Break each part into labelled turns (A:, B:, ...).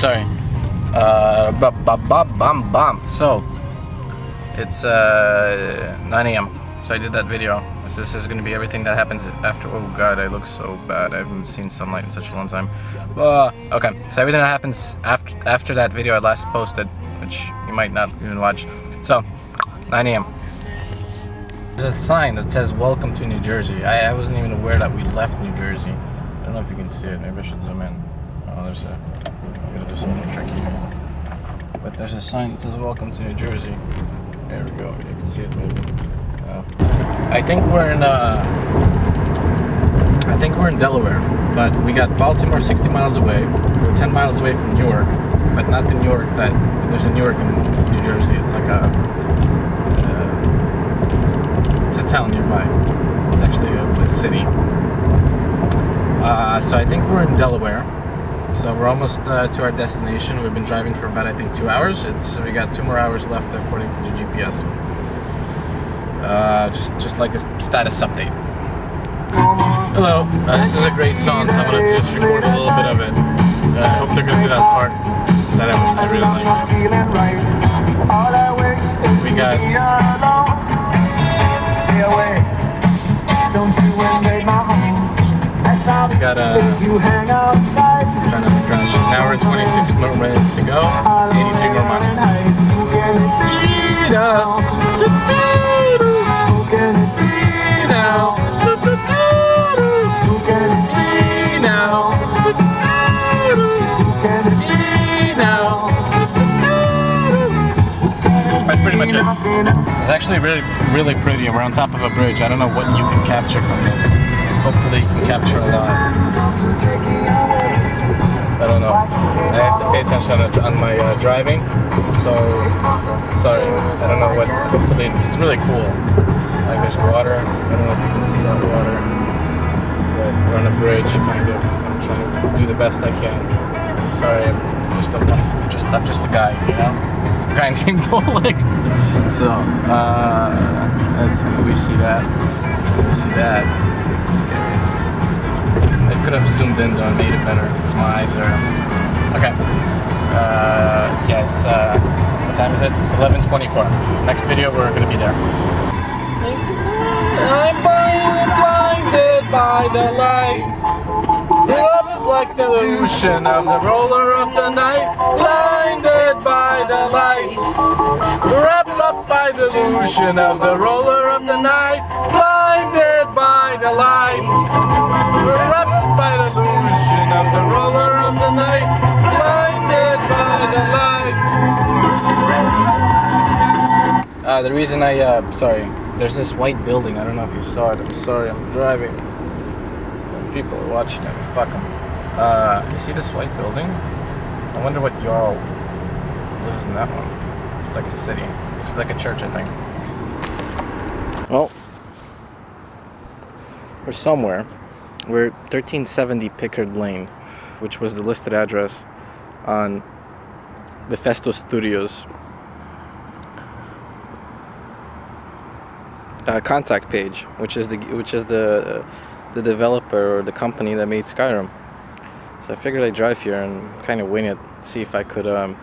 A: sorry. So, it's 9 a.m. So I did that video. So this is going to be everything that happens after. Oh god, I look so bad. I haven't seen sunlight in such a long time. Okay, so everything that happens after that video I last posted, which you might not even watch. So, 9 a.m. There's a sign that says "Welcome to New Jersey." I wasn't even aware that we left New Jersey. I don't know if you can see it. Maybe I should zoom in. Oh, there's a. I'm gonna do something tricky here. But there's a sign that says "Welcome to New Jersey." There we go. You can see it, maybe. I think we're in Delaware, but we got Baltimore 60 miles away. We're 10 miles away from New York, but not the New York that there's a New York in New Jersey. It's like it's a town nearby. It's actually a city. So I think we're in Delaware. So we're almost to our destination. We've been driving for about, I think, 2 hours. We got 2 more hours left according to the GPS. Just like a status update. Hello. This is a great song, so I'm gonna just record a little bit of it. I hope they're gonna do that part that I really like. We got. We got try not to crash. Now we're in 26 more minutes to go. 83 more miles. That's pretty much it. It's actually really pretty. We're on top of a bridge. I don't know what you can capture from this. Hopefully you can capture a lot. I don't know. I have to pay attention on my driving. So, sorry. I don't know what. Hopefully it's really cool. Like there's water. I don't know if you can see that water. But we're on a bridge, kind of. I'm trying to do the best I can. I'm sorry. I'm just a guy, you know? A guy named Oleg. So, we see that. We see that. This is scary. I could have zoomed in though and made it better because my eyes are. Okay. Yeah, it's what time is it? 11:24. Next video, we're gonna be there. I'm blinded by the light. Up like the illusion of the roller of the night. Blinded by the light. Wrapped up by the illusion of the roller of the night. Blinded by the light. Wrapped by the illusion of the roller of the night. Blinded by the light. The reason sorry, there's this white building. I don't know if you saw it. I'm sorry, I'm driving. People are watching it. Fuck them. You see this white building? I wonder what Jarl lives in that one. It's like a city. It's like a church, I think. Well, we're somewhere. We're 1370 Pickard Lane, which was the listed address on the Festo Studios contact page, which is the developer or the company that made Skyrim. So I figured I'd drive here and kind of wing it, see if I could, I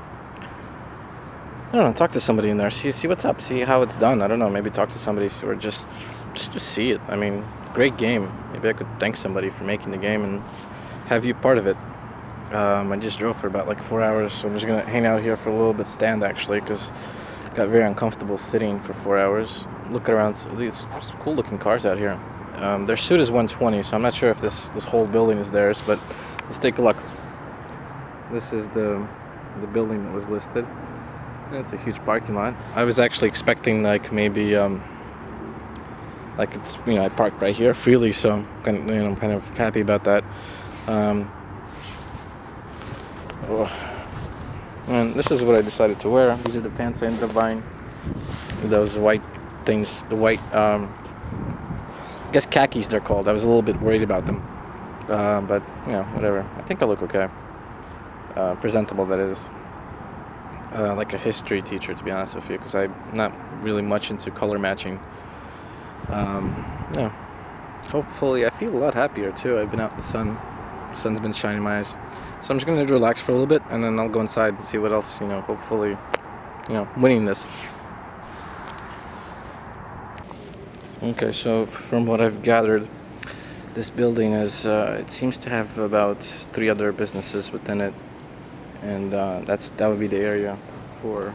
A: don't know, talk to somebody in there, see what's up, see how it's done. I don't know, maybe talk to somebody or just to see it. I mean, great game. Maybe I could thank somebody for making the game and have you part of it. I just drove for about like 4 hours, so I'm just gonna hang out here for a little bit, stand actually, because I got very uncomfortable sitting for 4 hours. Looking around, these cool looking cars out here. Their suit is 120, so I'm not sure if this whole building is theirs, but let's take a look. This is the building that was listed. It's a huge parking lot. I was actually expecting like maybe like it's, you know, I parked right here freely, so I'm kind of happy about that. And this is what I decided to wear. These are the pants I ended up buying. Those white things, the white, I guess khakis they're called. I was a little bit worried about them, but you know, whatever. I think I look okay. Presentable, that is. Like a history teacher, to be honest with you, because I'm not really much into color matching. Yeah. Hopefully, I feel a lot happier too. I've been out in the sun The sun's been shining in my eyes. So I'm just going to relax for a little bit, and then I'll go inside and see what else, hopefully, winning this. Okay, so from what I've gathered, this building it seems to have about 3 other businesses within it, and that would be the area for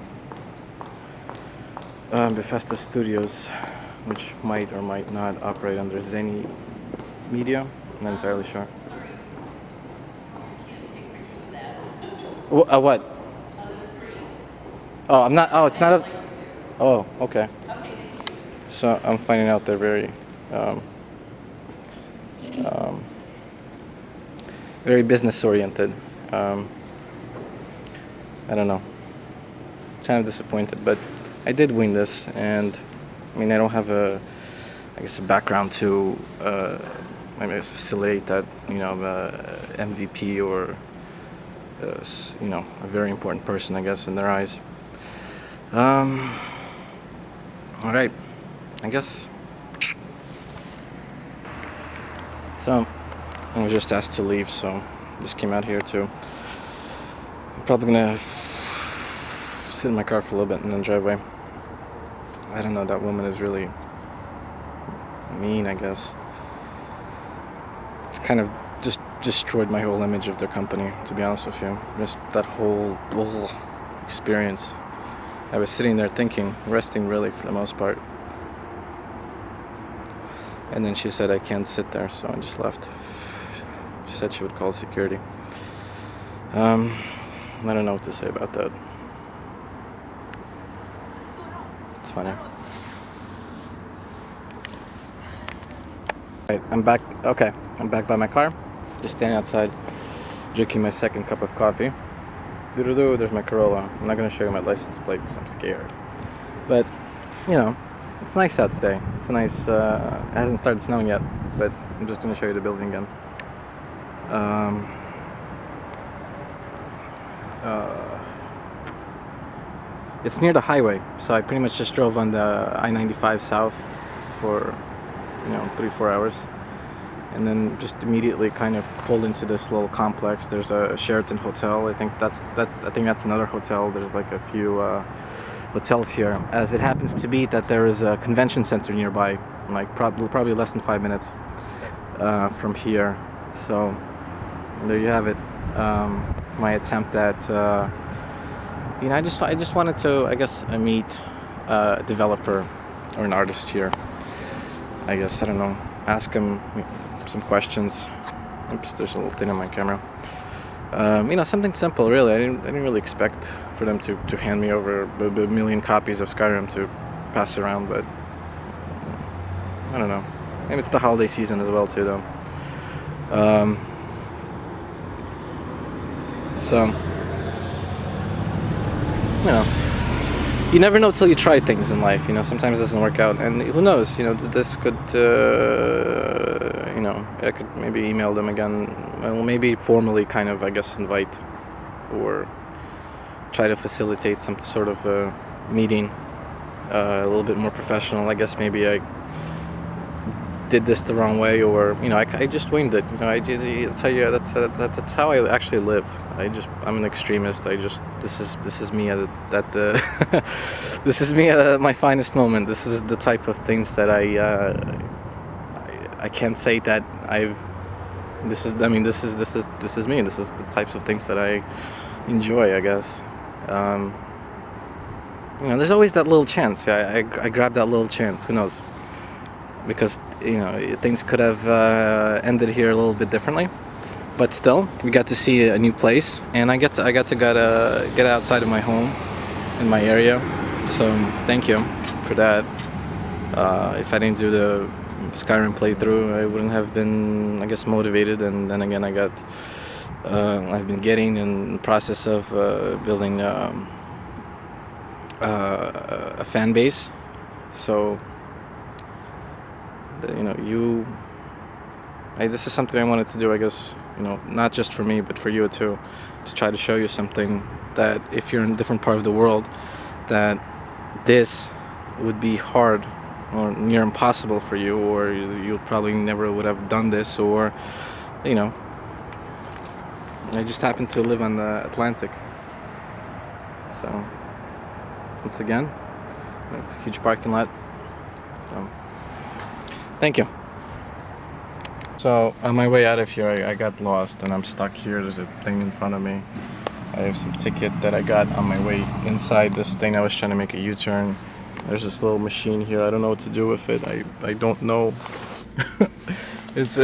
A: Bethesda Studios, which might or might not operate under Zenny Media. I'm not entirely sure. What? Oh, I'm not. Oh, it's not a. Oh, okay. So I'm finding out they're very, very business oriented. I don't know. Kind of disappointed, but I did win this, and I mean I don't have a background to facilitate that MVP or a very important person, I guess, in their eyes. All right, I guess. So I was just asked to leave, so just came out here to. I'm probably gonna sit in my car for a little bit and then drive away. I don't know. That woman is really mean, I guess. It's kind of just destroyed my whole image of their company, to be honest with you. Just that whole experience. I was sitting there thinking, resting really for the most part. And then she said I can't sit there, so I just left. She said she would call security. I don't know what to say about that. It's funny. Right, I'm back. Okay, I'm back by my car. Just standing outside, drinking my second cup of coffee. Doo-doo-doo, there's my Corolla. I'm not going to show you my license plate because I'm scared. But, it's nice out today. It's nice. It hasn't started snowing yet, but I'm just going to show you the building again. It's near the highway, so I pretty much just drove on the I-95 south for 3-4 hours, and then just immediately kind of pulled into this little complex. There's a Sheraton hotel. I think that's another hotel. There's like a few hotels here. As it happens to be that there is a convention center nearby, like probably less than 5 minutes from here. So there you have it. My attempt at I just wanted to, I guess, meet a developer or an artist here. I guess, I don't know, ask him some questions. Oops, there's a little thing on my camera. Something simple, really. I didn't really expect for them to hand me over a million copies of Skyrim to pass around, but I don't know. Maybe it's the holiday season as well, too, though. So, you never know till you try things in life. Sometimes it doesn't work out, and who knows? This could, I could maybe email them again. Well, maybe formally, kind of, I guess, invite or try to facilitate some sort of meeting, a little bit more professional. I guess maybe I did this the wrong way, or I just winged it. That's how I actually live. I'm an extremist. This is me at the this is me at my finest moment. This is the type of things that I can't say that this is me. This is the types of things that I enjoy, I guess. There's always that little chance. I grabbed that little chance. Who knows? Because things could have ended here a little bit differently, but still we got to see a new place, and I got to get outside of my home in my area. So thank you for that. If I didn't do the Skyrim playthrough, I wouldn't have been, I guess, motivated. And then again, I've been getting in the process of building a fan base. So this is something I wanted to do, I guess, not just for me, but for you too, to try to show you something that if you're in a different part of the world, that this would be hard or near impossible for you, or you probably never would have done this, or I just happen to live on the Atlantic. So, once again, it's a huge parking lot. So, thank you. So, on my way out of here, I got lost and I'm stuck here. There's a thing in front of me. I have some ticket that I got on my way inside this thing. I was trying to make a U-turn. There's this little machine here. I don't know what to do with it. I don't know. This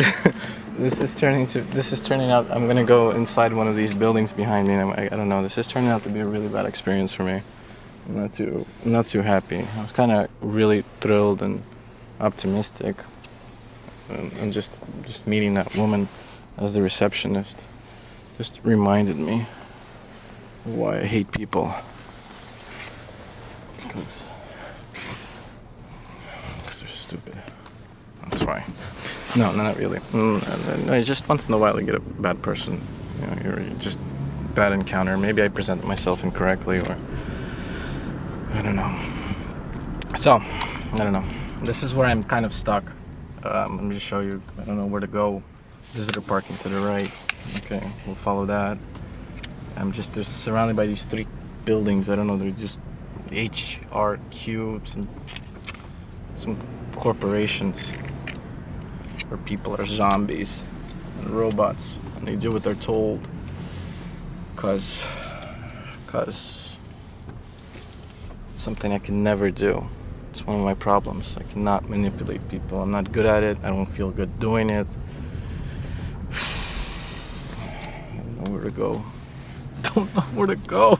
A: is turning out. I'm gonna go inside one of these buildings behind me, and I don't know. This is turning out to be a really bad experience for me. I'm not too happy. I was kind of really thrilled and optimistic, and just meeting that woman as the receptionist just reminded me of why I hate people. Because they're stupid. That's why. No, not really. It's just once in a while you get a bad person. You know, you're just bad encounter. Maybe I present myself incorrectly, or I don't know. So, I don't know. This is where I'm kind of stuck. Let me just show you. I don't know where to go. Visitor parking to the right. Okay, we'll follow that. I'm just surrounded by these 3 buildings. I don't know. They're just HRQ, some corporations where people are zombies and robots, and they do what they're told. Cause something I can never do. It's one of my problems. I cannot manipulate people. I'm not good at it. I don't feel good doing it. I don't know where to go. Don't know where to go.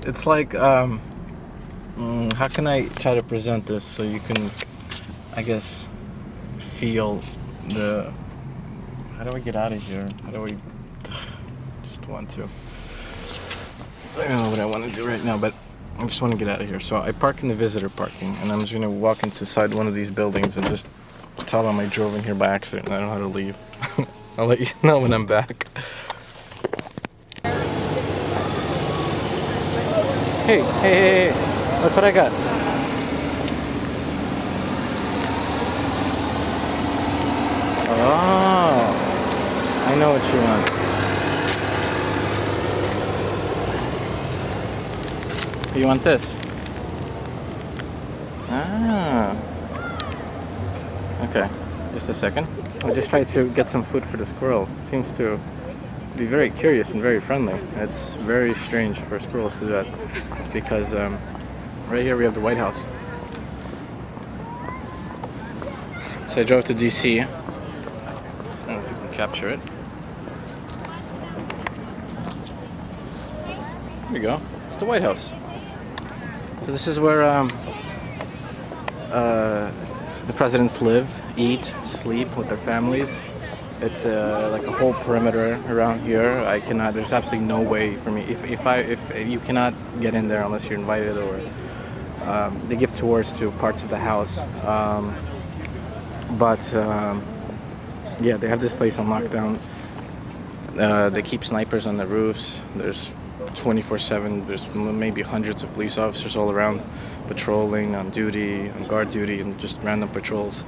A: It's like, how can I try to present this so you can, I guess, feel the... How do I get out of here? How do I just want to... I don't know what I want to do right now, but I just want to get out of here. So I park in the visitor parking, and I'm just going to walk inside one of these buildings and just tell them I drove in here by accident and I don't know how to leave. I'll let you know when I'm back. Hey, look what I got. Oh, I know what you want. You want this? Ah. Okay, just a second. I just tried to get some food for the squirrel. It seems to be very curious and very friendly. It's very strange for squirrels to do that, because right here we have the White House. So I drove to DC. I don't know if you can capture it. There we go. It's the White House. So this is where the presidents live, eat, sleep with their families. It's like a whole perimeter around here. There's absolutely no way for me. If you cannot get in there unless you're invited, or they give tours to parts of the house. Yeah, they have this place on lockdown. They keep snipers on the roofs. There's 24/7. There's maybe hundreds of police officers all around, patrolling, on duty, on guard duty, and just random patrols.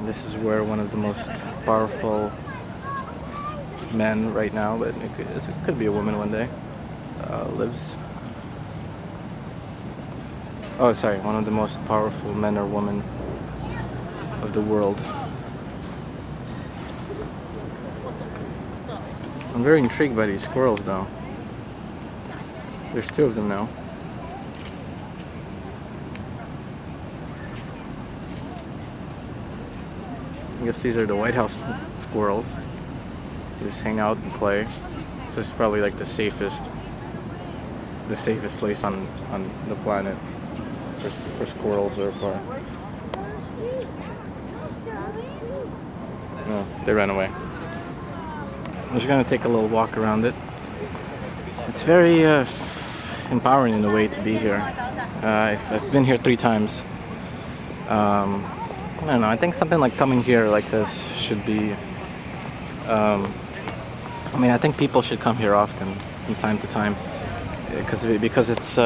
A: This is where one of the most powerful men right now, but it could be a woman one day, lives. Oh, sorry, one of the most powerful men or women of the world. I'm very intrigued by these squirrels, though. There's 2 of them now. I guess these are the White House squirrels. They just hang out and play. This is probably like the safest place on the planet for squirrels so far. No, they ran away. I'm just gonna take a little walk around it. It's very empowering in a way to be here. I've been here 3 times. I don't know, I think something like coming here like this should be, I think people should come here often, from time to time, because it's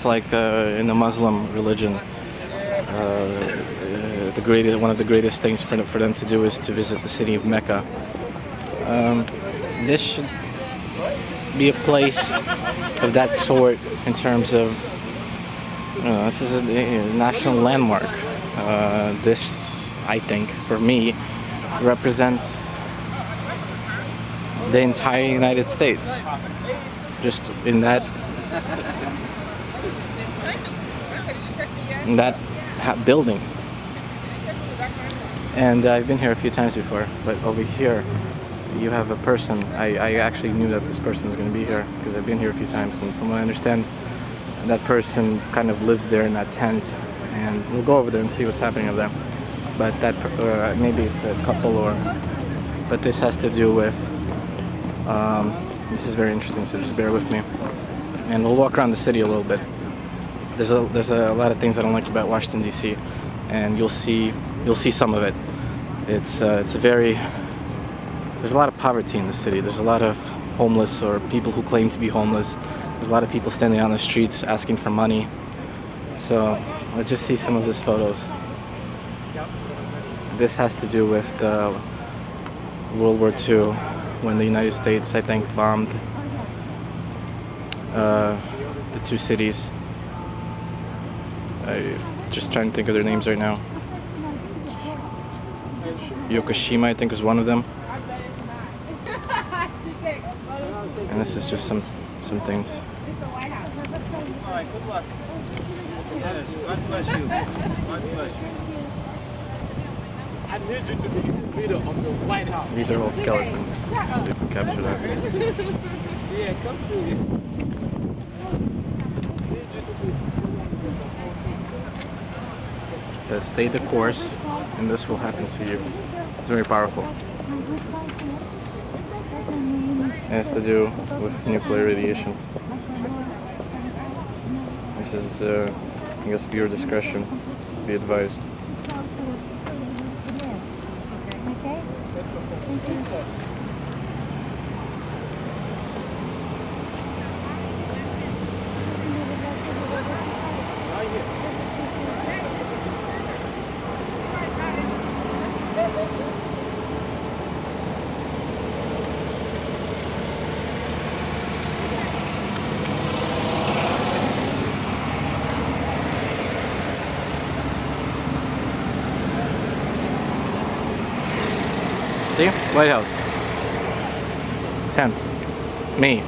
A: like in the Muslim religion, one of the greatest things for them to do is to visit the city of Mecca. This should be a place of that sort in terms of, this is a national landmark. This, I think, for me, represents the entire United States. Just in that building. And I've been here a few times before, but over here you have a person. I actually knew that this person was going to be here because I've been here a few times, and from what I understand, that person kind of lives there in that tent, and we'll go over there and see what's happening over there. But that maybe it's a couple, but this has to do with this is very interesting, so just bear with me, and we'll walk around the city a little bit. There's a lot of things I don't like about Washington D.C., and you'll see some of it. There's a lot of poverty in the city. There's a lot of homeless or people who claim to be homeless. There's a lot of people standing on the streets asking for money. So let's just see some of these photos. This has to do with the World War II, when the United States, I think, bombed the two cities. I'm just trying to think of their names right now. Yokoshima, I think, was one of them. And this is just some things.
B: Alright, good luck. Yes, God bless you. God bless you. I need you to be in the middle of the White House.
A: These are all skeletons, so you can capture that.
B: Yeah, come see it.
A: Stay the course, and this will happen to you. It's very powerful. It has to do with nuclear radiation. This is, I guess, viewer discretion. Be advised.
C: Okay. Thank you.
A: See? White House. Tent. Me.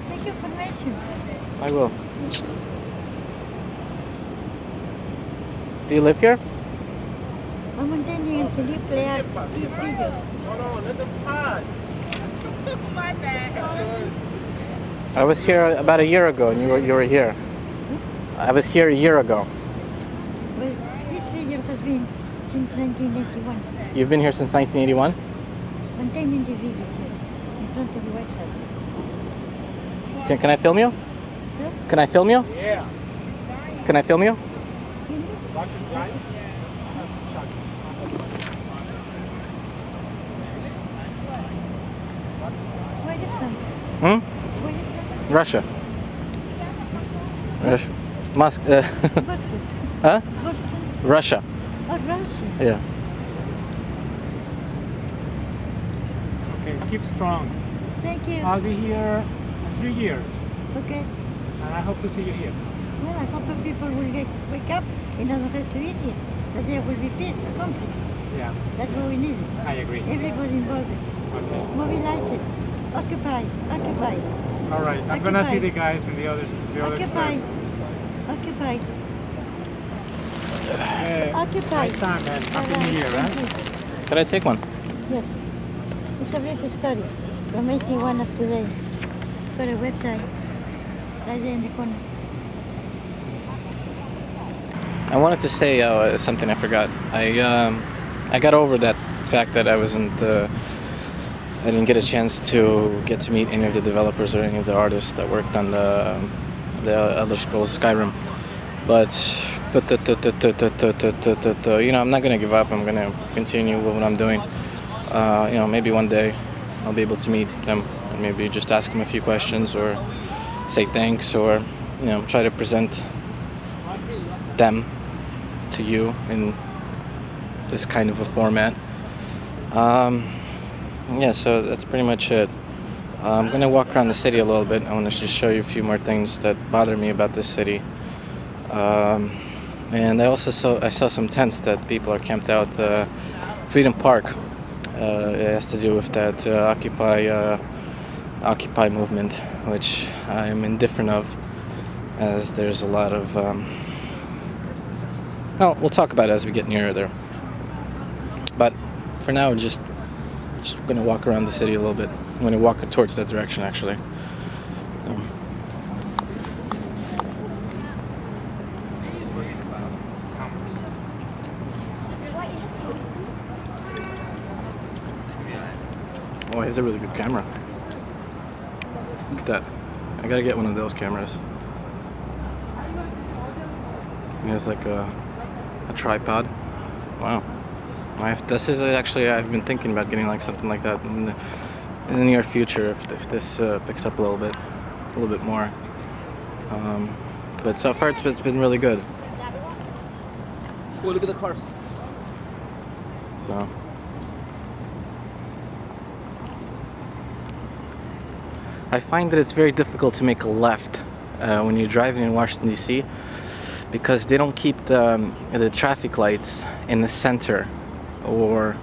C: Thank you for mentioning.
A: I will. Do you live here?
C: I'm intending until you play out this video.
B: Hold on, let them pass.
D: My bad.
A: I was here about a year ago, and you were here. I was here a year ago.
C: Well, this video has been since 1981.
A: You've been here since 1981?
C: Maintaining the video here in front of the White House.
A: Can I film you?
C: So,
A: Can I film you?
B: Yeah.
A: Can I film you?
B: Watch your drive.
C: where are you from?
A: Hmm?
C: Where are you from?
A: Russia. Russia. Moscow.
C: Boston.
A: Huh?
C: Boston.
A: Russia.
C: Oh, Russia.
A: Yeah.
E: Okay, keep strong.
C: Thank you.
E: I'll be here in 3 years,
C: Okay.
E: and I hope to see you here.
C: Well, I hope that people will wake up in order to eat it. That there will be peace accomplished.
E: Yeah,
C: That's what we need.
E: I agree.
C: Everybody involved.
E: Okay.
C: Mobilize it. Occupy. Occupy.
E: All right, I'm gonna see
C: Occupy.
E: the guys in the other
C: Occupy.
E: place.
C: Occupy. Occupy.
E: Nice time, man. Happy New Year,
C: Thank
E: man.
C: you.
A: Can I take one?
C: Yes. It's a brief story from 81 up to today. Got a website right there in the corner.
A: I wanted to say something I forgot. I got over that fact that I didn't get a chance to get to meet any of the developers or any of the artists that worked on the Elder Scrolls Skyrim. But But I'm not gonna give up. I'm gonna continue with what I'm doing. Maybe one day I'll be able to meet them and maybe just ask them a few questions or say thanks or try to present them to you in this kind of a format. So that's pretty much it. I'm gonna walk around the city a little bit. I want to just show you a few more things that bother me about this city. And I saw some tents that people are camped out. Freedom Park. It has to do with that Occupy movement, which I'm indifferent of, as there's a lot of. We'll talk about it as we get nearer there. But for now, just gonna walk around the city a little bit. I'm gonna walk towards that direction, actually. Oh, he has a really good camera. Look at that. I gotta get one of those cameras. He has like a tripod. Wow. I've been thinking about getting like something like that in the near future if this picks up a little bit more. But so far it's been really good.
B: Oh, look at the cars.
A: So. I find that it's very difficult to make a left when you're driving in Washington D.C. because they don't keep the traffic lights in the center, or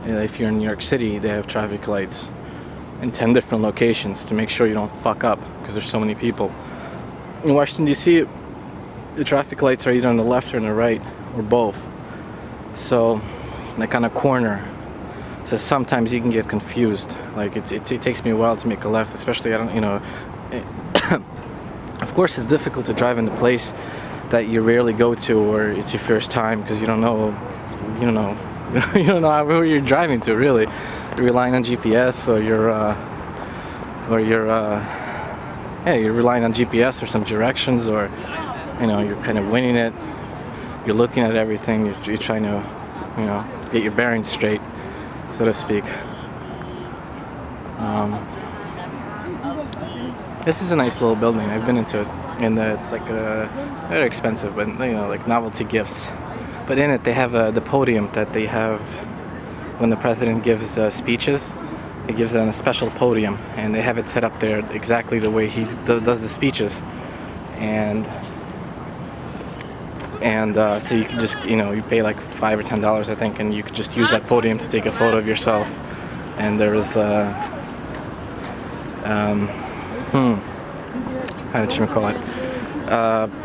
A: if you're in New York City, they have traffic lights in 10 different locations to make sure you don't fuck up because there's so many people. In Washington D.C., the traffic lights are either on the left or on the right or both. So, like on a corner. So sometimes you can get confused. Like it takes me a while to make a left, especially of course it's difficult to drive in a place that you rarely go to or it's your first time because you don't know who you're driving to really. You're relying on GPS or you're relying on GPS or some directions, or you're kind of winging it. You're looking at everything. You're trying to get your bearings straight, so to speak. This is a nice little building. I've been into it, and it's like very expensive, but like novelty gifts. But in it, they have the podium that they have when the president gives speeches. He gives it on a special podium, and they have it set up there exactly the way he does the speeches, and so you can just you pay like $5 or $10, I think, and you could just use that podium to take a photo of yourself. And there is how did you call it?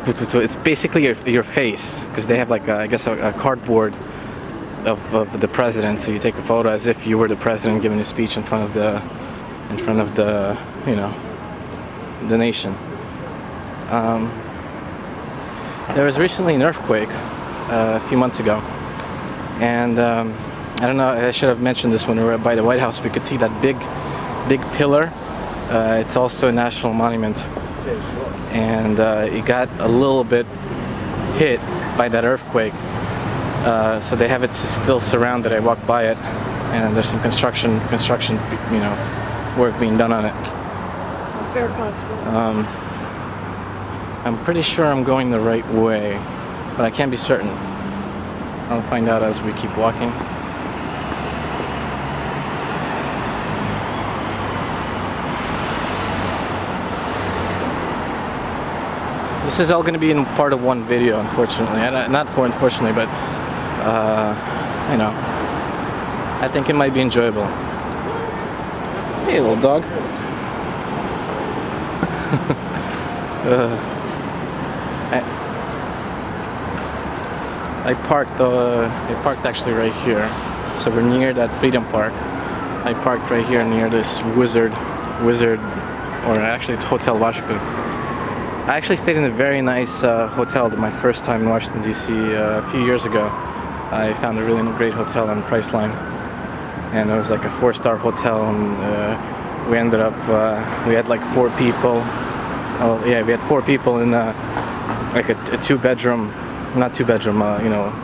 A: It's basically your face, because they have like I guess a cardboard of the president, so you take a photo as if you were the president giving a speech in front of the the nation. There was recently an earthquake a few months ago, and I don't know, I should have mentioned this when we were by the White House. We could see that big pillar. It's also a national monument, and it got a little bit hit by that earthquake. So they have it still surrounded. I walked by it, and there's some construction, work being done on it.
C: Fair constable.
A: I'm pretty sure I'm going the right way, but I can't be certain. I'll find out as we keep walking. This is all going to be in part of one video, unfortunately. Unfortunately, but I think it might be enjoyable. Hey, little dog. I parked actually right here. So we're near that Freedom Park. I parked right here near this Wizard, or actually it's Hotel Washington. I actually stayed in a very nice hotel my first time in Washington D.C. A few years ago. I found a really great hotel on Priceline, and it was like a 4-star hotel, and we ended up, we had like 4 people. Oh yeah, we had 4 people in like a 2-bedroom not two bedroom,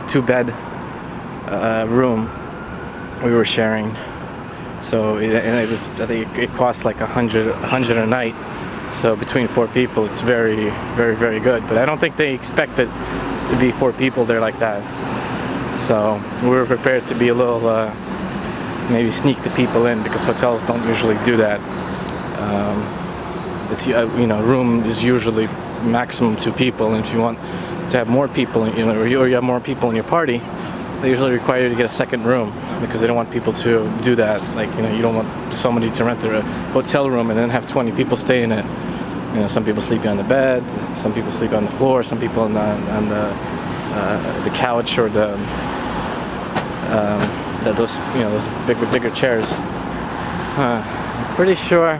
A: 2-bed room we were sharing. So I think it cost like $100 a night. So between 4 people, it's very, very, very good. But I don't think they expect it to be 4 people there like that. So we were prepared to be a little, maybe sneak the people in, because hotels don't usually do that. Room is usually maximum 2 people, and if you want to have more people, or you have more people in your party, they usually require you to get a second room, because they don't want people to do that. Like, you don't want somebody to rent their hotel room and then have 20 people stay in it. Some people sleeping on the bed, some people sleep on the floor, some people on the couch, or those bigger chairs. I'm pretty sure.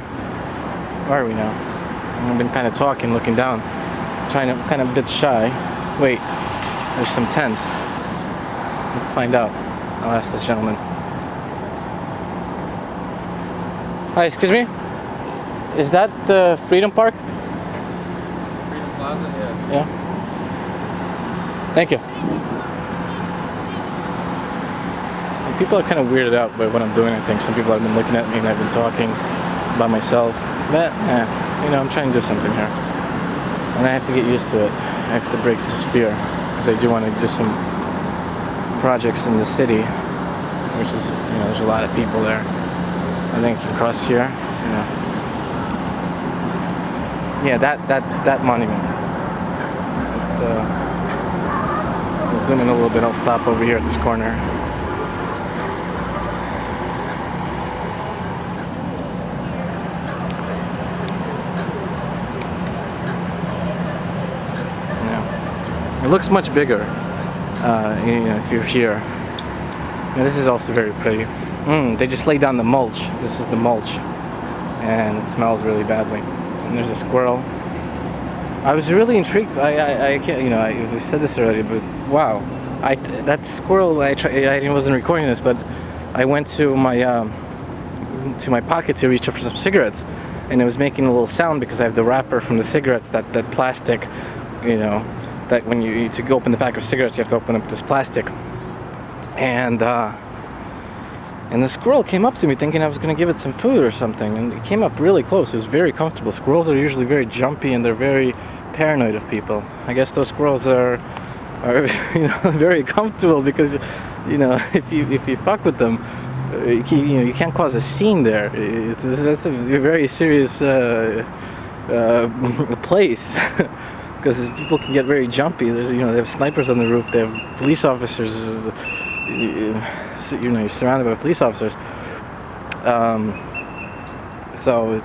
A: Where are we now? I've been kind of talking, looking down, kind of a bit shy. Wait, there's some tents. Let's find out. I'll ask this gentleman. Hi, excuse me? Is that the Freedom Park?
E: Freedom Plaza, yeah.
A: Yeah. Thank you. And people are kind of weirded out by what I'm doing, I think. Some people have been looking at me and I've been talking by myself. But, I'm trying to do something here. And I have to get used to it. I have to break this fear. Because I do want to do some projects in the city, which is, there's a lot of people there. I think across here, yeah, that monument. Let's zoom in a little bit. I'll stop over here at this corner. Yeah, it looks much bigger. If you're here. This is also very pretty. They just laid down the mulch. This is the mulch, and it smells really badly. And there's a squirrel. I was really intrigued. I can't, I said this already, but wow, that squirrel. I wasn't recording this, but I went to my pocket to reach for some cigarettes, and it was making a little sound because I have the wrapper from the cigarettes, that plastic, that when to open the pack of cigarettes, you have to open up this plastic. And the squirrel came up to me thinking I was going to give it some food or something, and it came up really close. It was very comfortable. Squirrels are usually very jumpy, and they're very paranoid of people. I guess those squirrels are very comfortable, because if you fuck with them, you can't cause a scene there. That's a very serious place. Because people can get very jumpy. There's, they have snipers on the roof. They have police officers. You're surrounded by police officers. So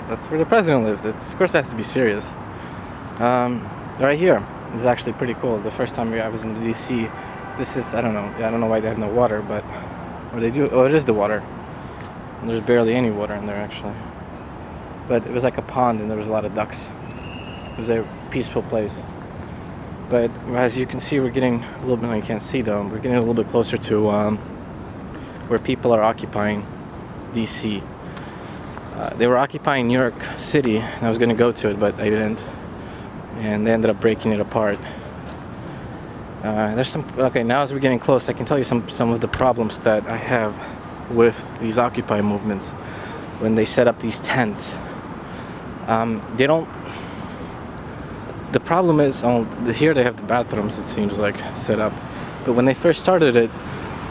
A: that's where the president lives. Of course, it has to be serious. Right here is actually pretty cool. The first time I was in D.C., this is I don't know why they have no water, but or they do. Oh, it is the water. And there's barely any water in there actually. But it was like a pond, and there was a lot of ducks. It was a peaceful place. But as you can see, we're getting a little bit, you can't see though, we're getting a little bit closer to where people are occupying DC. They were occupying New York City, and I was going to go to it, but I didn't. And they ended up breaking it apart. Okay, now as we're getting close, I can tell you some of the problems that I have with these Occupy movements when they set up these tents. The problem is, here they have the bathrooms, it seems like, set up. But when they first started it,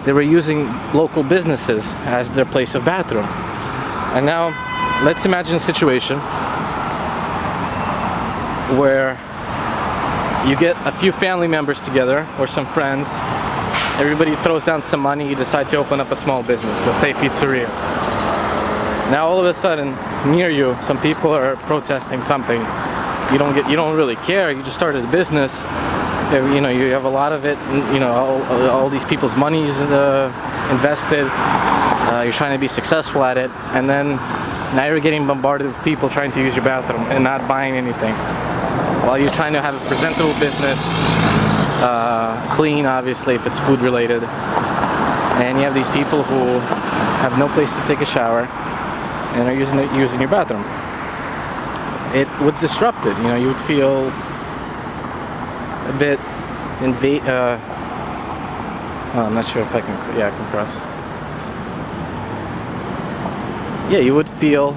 A: they were using local businesses as their place of bathroom. And now, let's imagine a situation where you get a few family members together, or some friends, everybody throws down some money, you decide to open up a small business, let's say pizzeria. Now all of a sudden, near you, some people are protesting something. You don't really care. You just started a business. You have a lot of it. All these people's money is invested. You're trying to be successful at it, and then now you're getting bombarded with people trying to use your bathroom and not buying anything. While you're trying to have a presentable business, clean, obviously, if it's food related, and you have these people who have no place to take a shower and are using your bathroom. It would disrupt it. You would feel a bit invade. I'm not sure if I can. Yeah, I can cross. Yeah, you would feel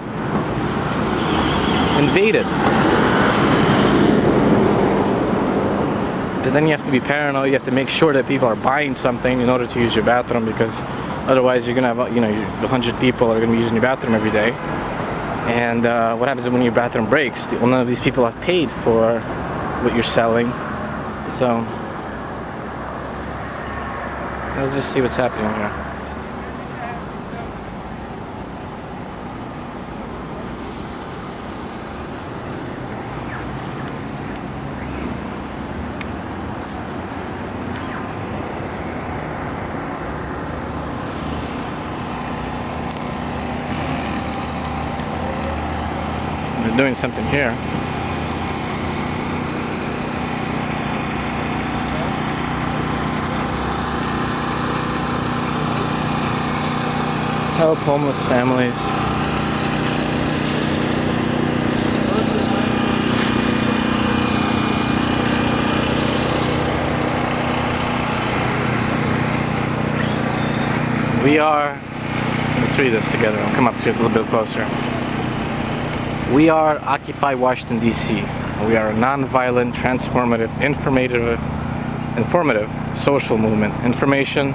A: invaded. Because then you have to be paranoid. You have to make sure that people are buying something in order to use your bathroom, because otherwise you're gonna have, 100 people are gonna be using your bathroom every day. And what happens when your bathroom breaks? None of these people have paid for what you're selling. So let's just see what's happening here. They're doing something here. Help homeless families. Let's read this together. I'll come up to it a little bit closer. We are Occupy Washington, D.C. We are a non-violent, transformative, informative social movement. Information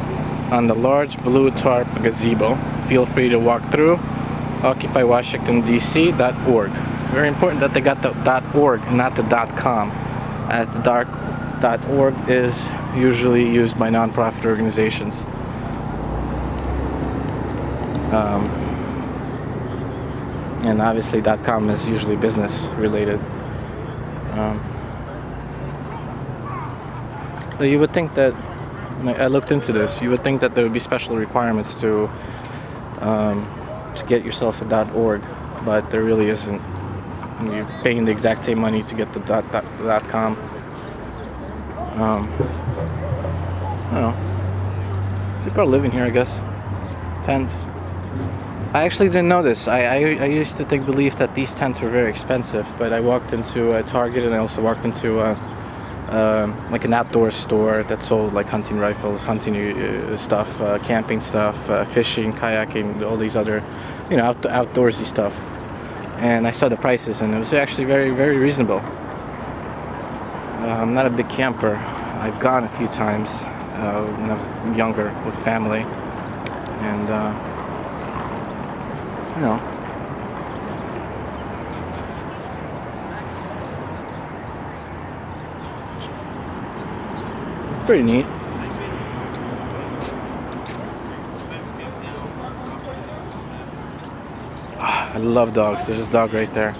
A: on the large blue tarp gazebo. Feel free to walk through occupywashingtondc.org. Very important that they got the .org, not the .com, as the .org is usually used by non-profit organizations. And obviously .com is usually business related. So you would think that, I looked into this, you would think that there would be special requirements to get yourself a .org, but there really isn't. You're paying the exact same money to get the .com. I don't know. People are living here, I guess. Tents. I actually didn't know this. I used to believe that these tents were very expensive, but I walked into a Target and I also walked into like an outdoor store that sold like hunting rifles, hunting stuff, camping stuff, fishing, kayaking, all these other, outdoorsy stuff. And I saw the prices, and it was actually very, very reasonable. I'm not a big camper. I've gone a few times when I was younger with family, and pretty neat. I love dogs. There's a dog right there.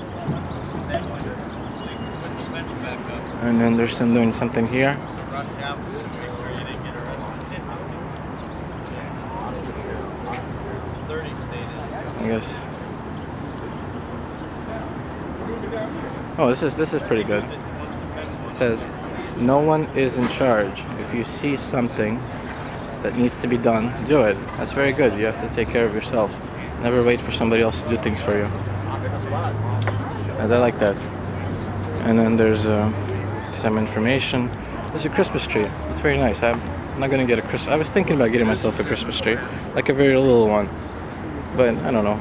A: And then there's some doing something here. I guess. Oh, this is pretty good. It says, "No one is in charge. If you see something that needs to be done, do it." That's very good. You have to take care of yourself. Never wait for somebody else to do things for you. And I like that. And then there's some information. There's a Christmas tree. It's very nice. I'm not gonna get a Christmas. I was thinking about getting myself a Christmas tree, like a very little one. But I don't know.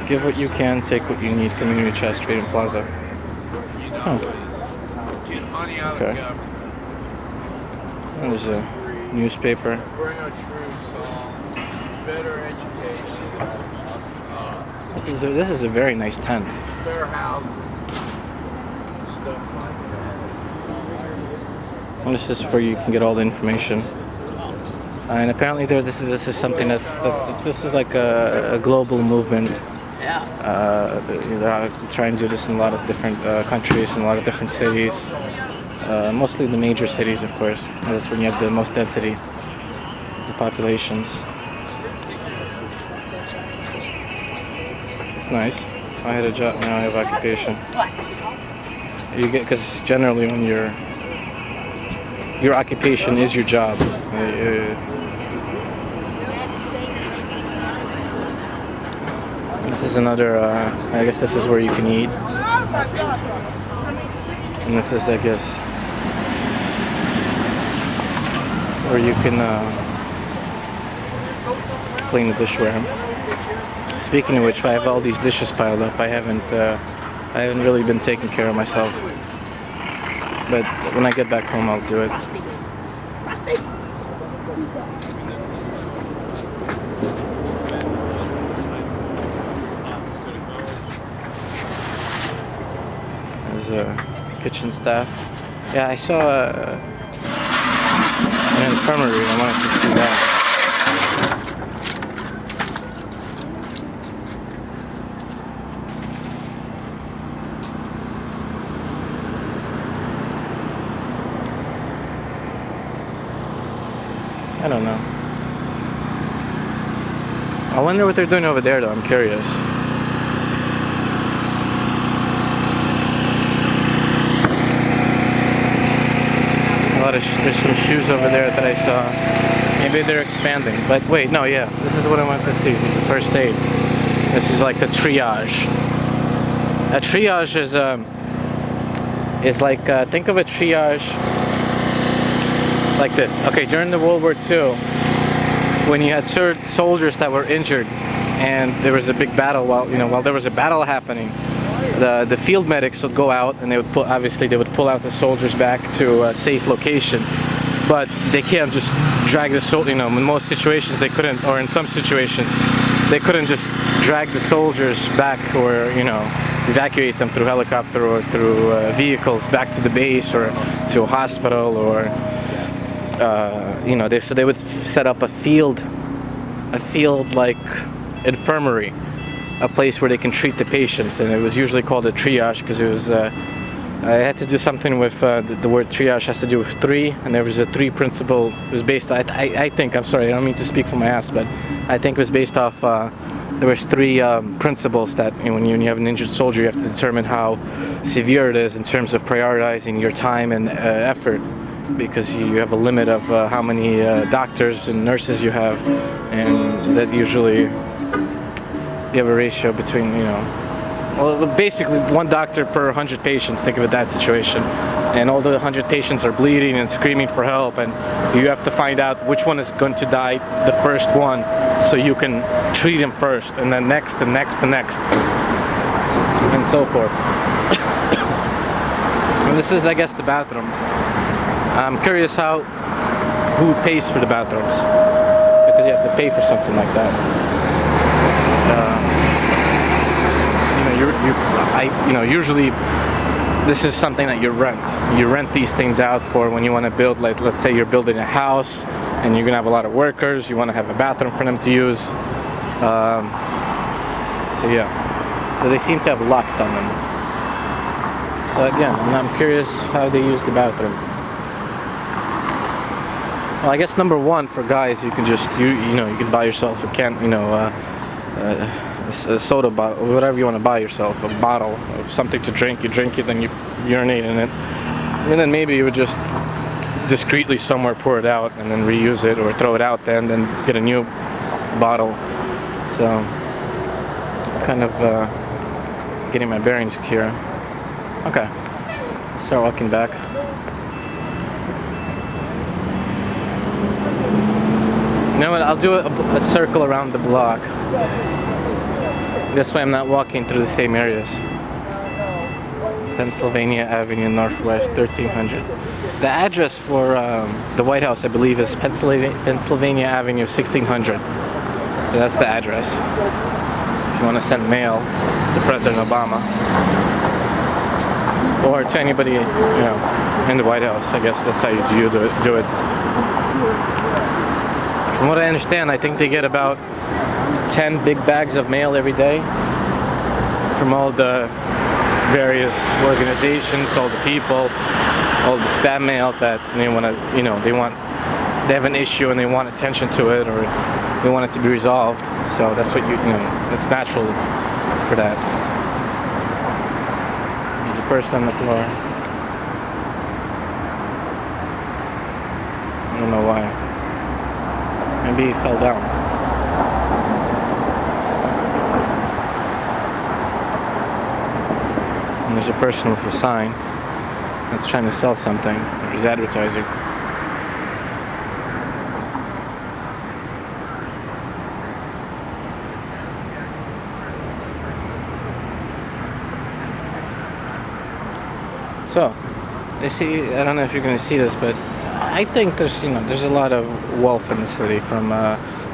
A: Give what you can, take what you need. Community Chest, Freedom Plaza. Oh. Okay. And there's a newspaper.
B: Bring our troops home. Better education.
A: This is a very nice tent.
B: Fair housing. Stuff like that.
A: And this is where you can get all the information. And apparently this is something this is like a global movement. They're trying to do this in a lot of different countries, in a lot of different cities. Mostly the major cities, of course. That's when you have the most density, the populations. It's nice. I had a job, now I have occupation. You get, because generally when your occupation is your job. This is another, I guess this is where you can eat. And this is, I guess, or you can clean the dishware. Speaking of which, I have all these dishes piled up. I haven't really been taking care of myself. But when I get back home, I'll do it. There's kitchen staff. Yeah, I saw an infirmary. I wanted to see that. I don't know. I wonder what they're doing over there, though. I'm curious. There's some shoes over there that I saw. Maybe they're expanding. But wait, no, yeah. This is what I want to see. The first aid. This is like the triage. A triage is like think of a triage like this. Okay, during the World War II, when you had soldiers that were injured, and there was a big battle. While there was a battle happening, the field medics would go out, and they would pull out the soldiers back to a safe location. But they can't just drag the soldier. In most situations they couldn't, or in some situations they couldn't just drag the soldiers back, or evacuate them through helicopter or through vehicles back to the base or to a hospital, or so they would set up a field like infirmary, a place where they can treat the patients, and it was usually called a triage because it was I had to do something with the word triage has to do with 3, and there was a 3 principle. It was based I think, I'm sorry, I don't mean to speak for my ass, but I think it was based off there was 3 principles that when you have an injured soldier, you have to determine how severe it is in terms of prioritizing your time and effort, because you have a limit of how many doctors and nurses you have, and that usually you have a ratio between, well, basically 1 doctor per 100 patients. Think of it that situation, and all the 100 patients are bleeding and screaming for help, and you have to find out which one is going to die, the first one, so you can treat him first, and then next and next and next, and so forth. And this is, I guess, the bathrooms. I'm curious who pays for the bathrooms, because you have to pay for something like that. Usually this is something that you rent. You rent these things out for when you want to build, like, let's say you're building a house and you're gonna have a lot of workers. You want to have a bathroom for them to use. So yeah, so they seem to have locks on them. So again, I'm curious how they use the bathroom. Well, I guess number 1 for guys, you can just you can buy yourself a can, a soda bottle, or whatever you want to buy yourself, a bottle of something to drink. You drink it, then you urinate in it, and then maybe you would just discreetly somewhere pour it out and then reuse it, or throw it out then get a new bottle. So I'm kind of getting my bearings here. Okay, let's start walking back. You know what, I'll do a circle around the block. This way I'm not walking through the same areas. Pennsylvania Avenue Northwest, 1300. The address for the White House, I believe, is Pennsylvania Avenue 1600. So that's the address. If you want to send mail to President Obama, or to anybody, in the White House, I guess that's how you do it. From what I understand, I think they get about 10 big bags of mail every day from all the various organizations, all the people, all the spam mail that they want to, they have an issue and they want attention to it, or they want it to be resolved. So that's what it's natural for that. There's a person on the floor. I don't know why. Maybe he fell down. And there's a person with a sign that's trying to sell something, or he's advertising. So, you see, I don't know if you're going to see this, but I think there's a lot of wealth in the city from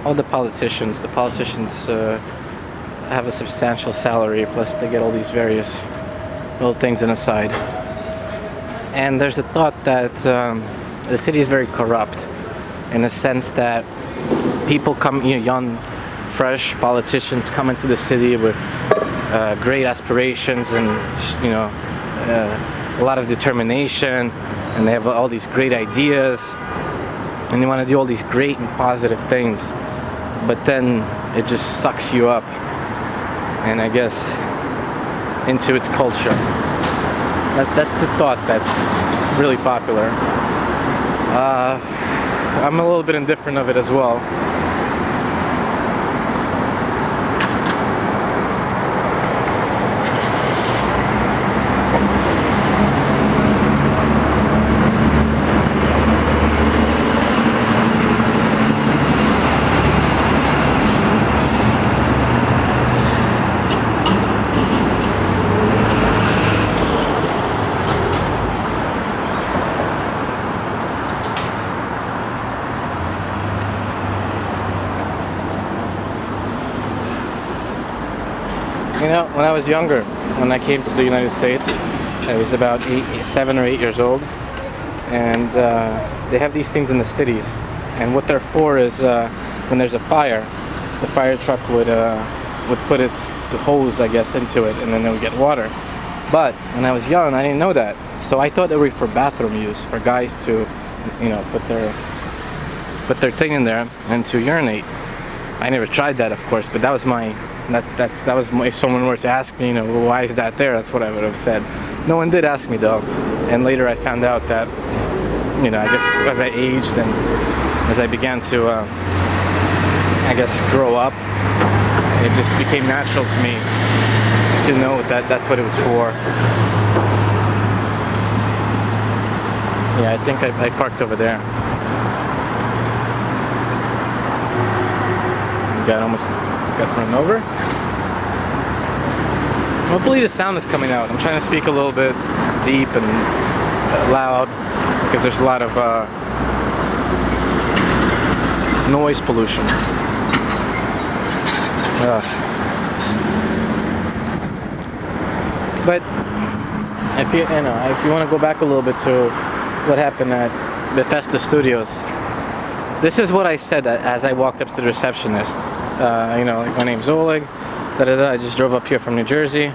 A: all the politicians. The politicians have a substantial salary, plus they get all these various little things on the side. And there's a thought that the city is very corrupt, in the sense that people come, young, fresh politicians come into the city with great aspirations and a lot of determination, and they have all these great ideas, and they want to do all these great and positive things, but then it just sucks you up, and I guess into its culture. That's the thought that's really popular. I'm a little bit indifferent of it as well. When I was younger, when I came to the United States, I was about 7 or 8 years old, and they have these things in the cities, and what they're for is when there's a fire, the fire truck would put the hose, I guess, into it, and then they would get water. But when I was young, I didn't know that, so I thought they were for bathroom use, for guys to, put their thing in there and to urinate. I never tried that, of course, but that was if someone were to ask me, well, why is that there? That's what I would have said. No one did ask me though, and later I found out that, I guess as I aged and as I began to, grow up, it just became natural to me to know that that's what it was for. Yeah, I think I parked over there. Almost got run over. Hopefully the sound is coming out. I'm trying to speak a little bit deep and loud because there's a lot of noise pollution. But if you want to go back a little bit to what happened at Bethesda Studios, this is what I said as I walked up to the receptionist. My name's Oleg. I just drove up here from New Jersey.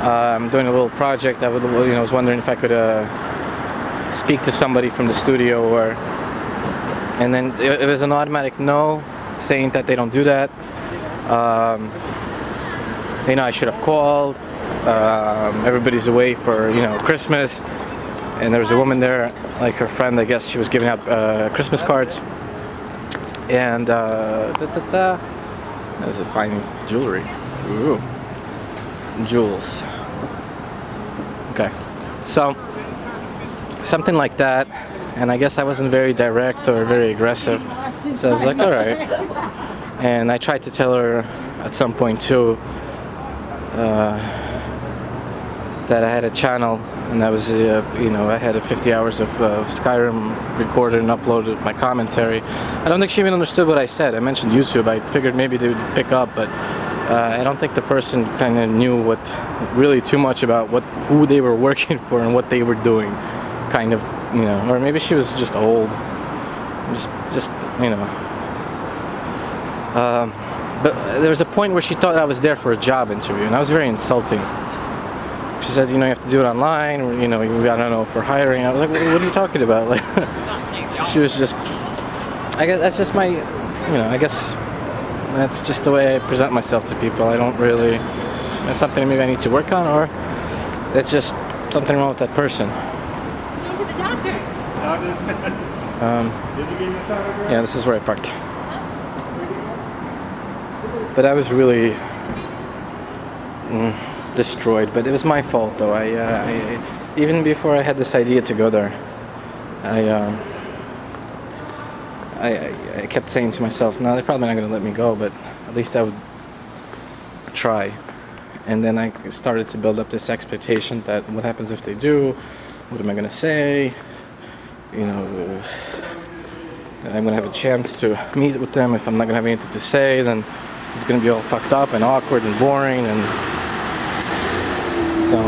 A: I'm doing a little project. I was wondering if I could speak to somebody from the studio, and then it was an automatic no, saying that they don't do that. I should have called. Everybody's away for Christmas, and there was a woman there, like her friend. I guess she was giving out Christmas cards. And there's a fine jewelry. Ooh. Jewels. Okay. So something like that, and I guess I wasn't very direct or very aggressive. So I was like, all right. And I tried to tell her at some point too that I had a channel, and that was I had 50 hours of Skyrim recorded and uploaded with my commentary. I don't think she even understood what I said. I mentioned YouTube. I figured maybe they would pick up, but I don't think the person kind of knew really too much about who they were working for and what they were doing, kind of, or maybe she was just old, just. But there was a point where she thought I was there for a job interview, and that was very insulting. She said, you have to do it online, or, I don't know, for hiring. I was like, what are you talking about? Like, she was just, I guess that's just my, I guess that's just the way I present myself to people. I don't really, it's something maybe I need to work on, or it's just something wrong with that person.
D: Go to the doctor.
B: Did you get your autograph?
A: Yeah, this is where I parked. But I was really destroyed, but it was my fault though. I even before I had this idea to go there, I kept saying to myself, no, they're probably not going to let me go, but at least I would try. And then I started to build up this expectation that what happens if they do, what am I gonna say? You know, I'm gonna have a chance to meet with them. If I'm not gonna have anything to say, then it's gonna be all fucked up and awkward and boring, and so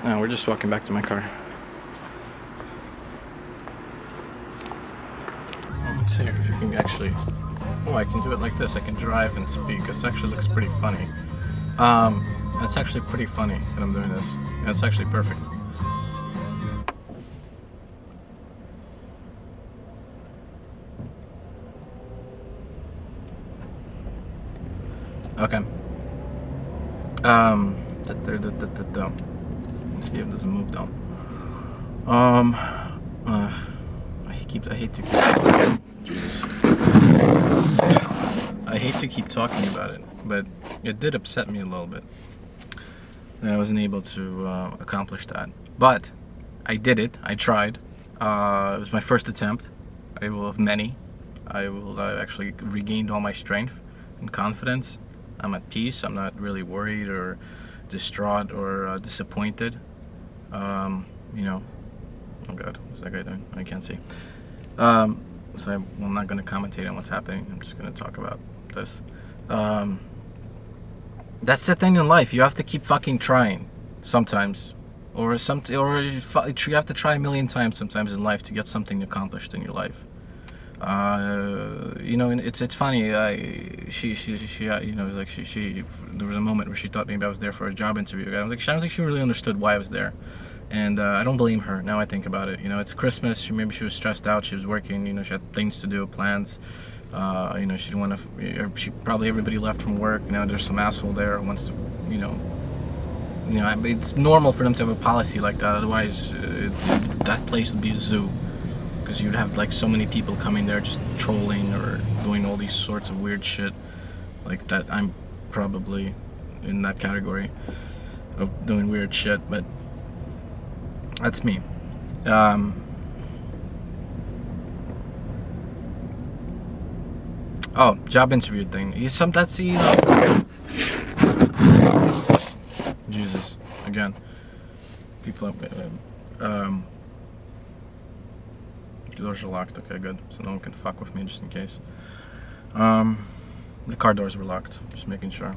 A: now we're just walking back to my car. Let's see if you can actually. Oh, I can do it like this. I can drive and speak. This actually looks pretty funny. It's actually pretty funny that I'm doing this. It's actually perfect. Okay. Let's see if it doesn't move down. Jesus. I hate to keep talking about it, but it did upset me a little bit that I wasn't able to accomplish that. But I did it. I tried. It was my first attempt. I will have many. I will actually regained all my strength and confidence. I'm at peace. I'm not really worried or distraught or disappointed. You know. Oh God, what's that guy doing? I can't see. So I'm not going to commentate on what's happening. I'm just going to talk about this. That's the thing in life. You have to keep fucking trying sometimes, or you have to try a million times sometimes in life to get something accomplished in your life. You know, it's funny. She you know, like she there was a moment where she thought maybe I was there for a job interview. I was like, I don't think she really understood why I was there. And I don't blame her. Now I think about it. You know, it's Christmas. Maybe she was stressed out. She was working. You know, she had things to do, plans. You know, she didn't want to. She probably everybody left from work. Now there's some asshole there who wants to. You know, it's normal for them to have a policy like that. Otherwise, that place would be a zoo, because you'd have like so many people coming there just trolling or doing all these sorts of weird shit like that. I'm probably in that category of doing weird shit, but. That's me. Oh, job interview thing. That's you know. Jesus, again. People. Doors are locked. Okay, good. So no one can fuck with me, just in case. The car doors were locked. Just making sure.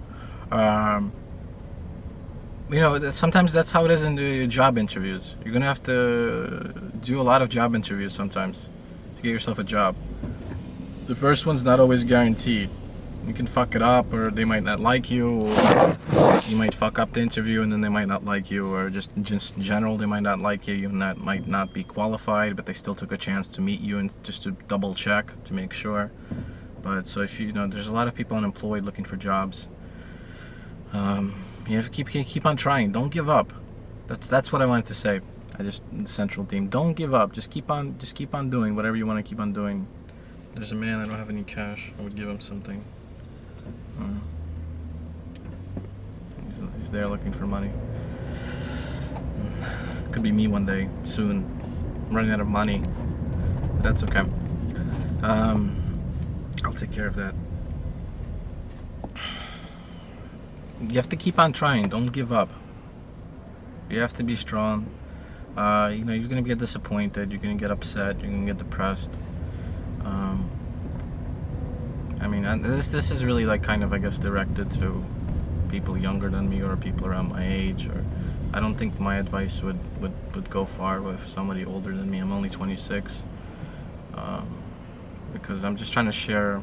A: You know, sometimes that's how it is in the job interviews. You're gonna have to do a lot of job interviews sometimes to get yourself a job. The first one's not always guaranteed. You can fuck it up, or they might not like you, or you might fuck up the interview and then they might not like you, or just in general they might not like you. You might not be qualified, but they still took a chance to meet you and just to double check to make sure. But so if you know, there's a lot of people unemployed looking for jobs. You have to keep on trying. Don't give up. That's what I wanted to say. The central theme. Don't give up. Just keep on doing whatever you want to keep on doing. There's a man. I don't have any cash. I would give him something. He's there looking for money. Could be me one day soon. I'm running out of money. But that's okay. I'll take care of that. You have to keep on trying. Don't give up. You have to be strong. You know, you're gonna get disappointed. You're gonna get upset. You're gonna get depressed. I mean, this is really like kind of, I guess, directed to people younger than me or people around my age. Or I don't think my advice would go far with somebody older than me. I'm only 26. Because I'm just trying to share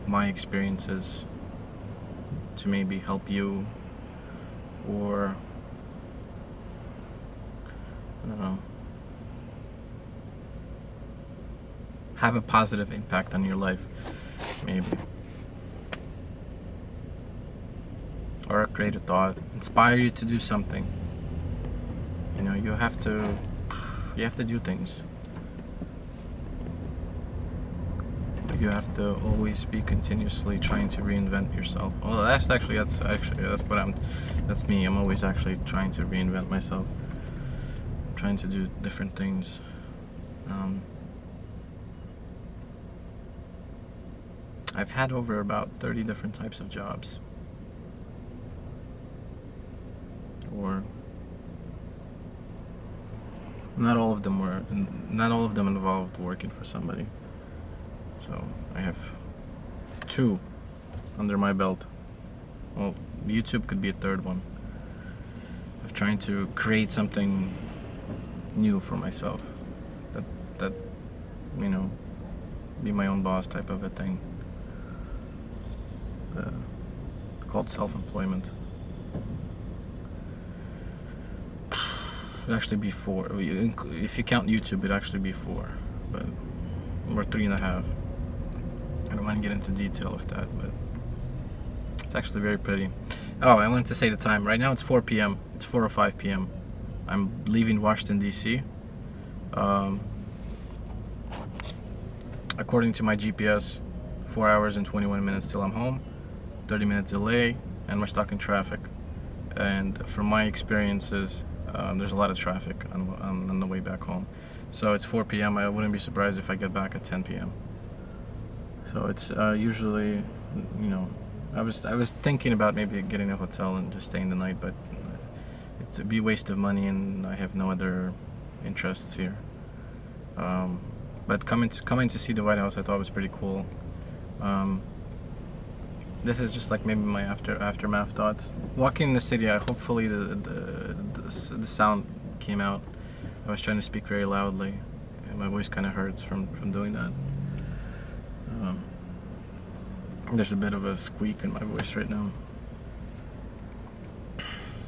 A: my experiences to maybe help you, or I don't know, have a positive impact on your life, maybe, or create a thought, inspire you to do something. You know, you have to do things. You have to always be continuously trying to reinvent yourself. Well, that's me. I'm always actually trying to reinvent myself. I'm trying to do different things. I've had over about 30 different types of jobs. or not all of them involved working for somebody. So I have 2 under my belt. Well, YouTube could be a third one, of trying to create something new for myself, that you know, be my own boss type of a thing, called self-employment. It'd actually be 4. If you count YouTube, it'd actually be 4, but or 3.5. I don't want to get into detail of that, but it's actually very pretty. Oh, I wanted to say the time. Right now it's 4 p.m. It's 4:05 p.m. I'm leaving Washington, D.C. According to my GPS, 4 hours and 21 minutes till I'm home, 30-minute delay, and we're stuck in traffic. And from my experiences, there's a lot of traffic on the way back home. So it's 4 p.m. I wouldn't be surprised if I get back at 10 p.m. So it's usually, you know, I was thinking about maybe getting a hotel and just staying the night, but it'd be a waste of money, and I have no other interests here. But coming to see the White House, I thought was pretty cool. This is just like maybe my aftermath thoughts. Walking in the city, hopefully the sound came out. I was trying to speak very loudly, and my voice kind of hurts from doing that. There's a bit of a squeak in my voice right now.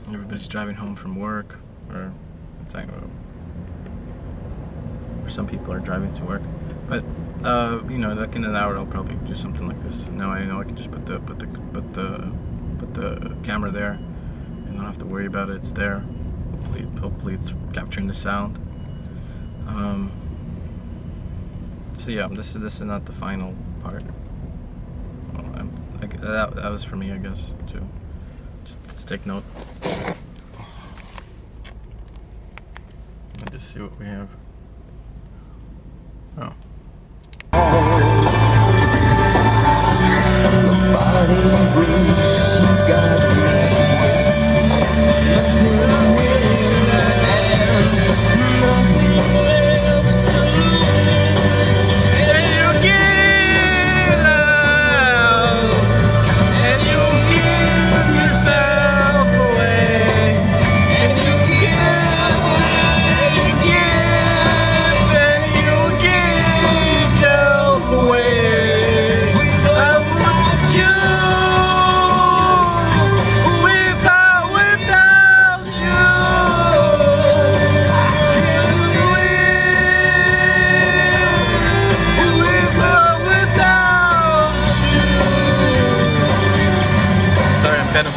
A: Everybody's driving home from work, or some people are driving to work. But you know, like in an hour, I'll probably do something like this. Now I know I can just put the camera there, and don't have to worry about it. It's there. Hopefully it's capturing the sound. So yeah, this is not the final part. Well, that was for me, I guess, to take note. Let's just see what we have. Oh.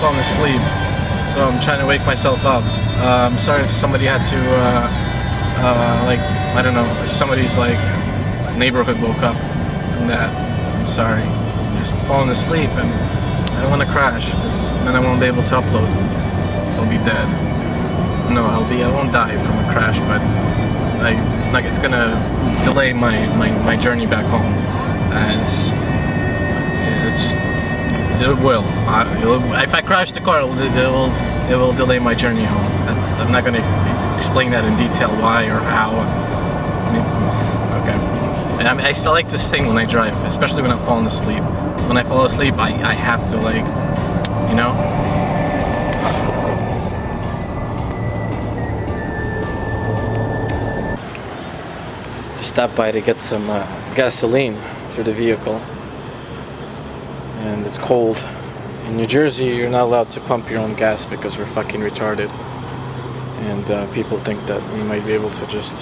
A: Falling asleep, so I'm trying to wake myself up. I'm sorry if somebody had to, like, I don't know, if somebody's like neighborhood woke up from that. I'm sorry. I'm just falling asleep, and I don't want to crash, because then I won't be able to upload, so I'll be dead. No, I won't die from a crash, but it's gonna delay my journey back home, as it will. If I crash the car, it will delay my journey home. I'm not going to explain that in detail why or how. Okay. And I still like to sing when I drive, especially when I'm falling asleep. When I fall asleep, I have to, like, you know. Just stop by to get some gasoline for the vehicle. And it's cold. In New Jersey, you're not allowed to pump your own gas because we're fucking retarded. And people think that we might be able to just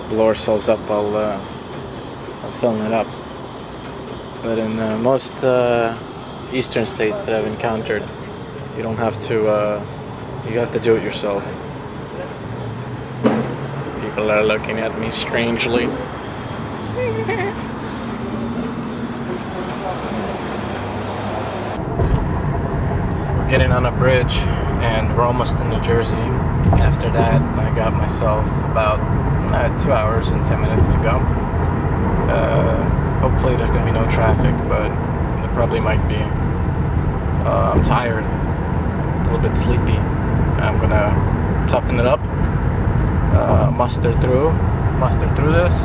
A: blow ourselves up while filling it up. But in most eastern states that I've encountered, you don't have to, you have to do it yourself. People are looking at me strangely. Getting on a bridge, and we're almost in New Jersey. After that, I got myself about 2 hours and 10 minutes to go. Hopefully there's going to be no traffic, but there probably might be. I'm tired, a little bit sleepy. I'm gonna toughen it up, muster through this,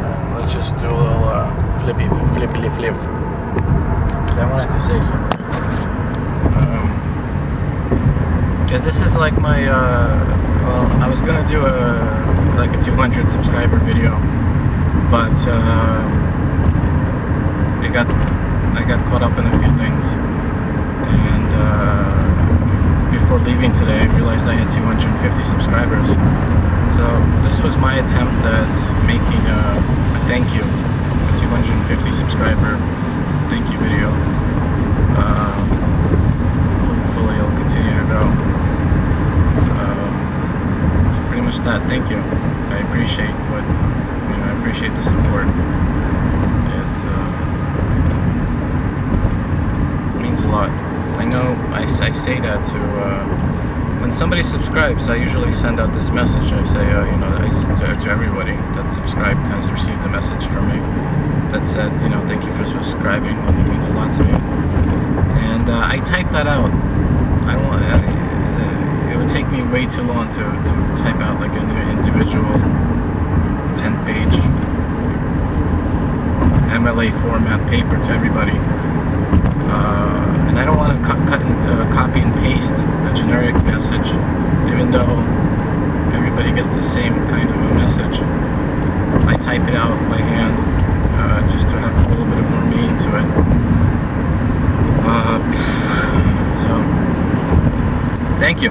A: and let's just do a little flippy flip, because I wanted to say something. Because this is like my well, I was gonna do a 200 subscriber video, but I got caught up in a few things, and before leaving today I realized I had 250 subscribers. So this was my attempt at making a thank you, a 250 subscriber thank you video. Hopefully it'll continue to grow. So pretty much that. Thank you. I appreciate I appreciate the support. It means a lot. I know I say that to when somebody subscribes, I usually send out this message. I say, to everybody that subscribed has received a message from me that said, thank you for subscribing. It means a lot to me. And I typed that out. I don't want. It would take me way too long to type out like an individual 10-page MLA format paper to everybody. And I don't want to copy and paste a generic message, even though everybody gets the same kind of a message. I type it out by hand just to have a little bit of more meaning to it. So, thank you.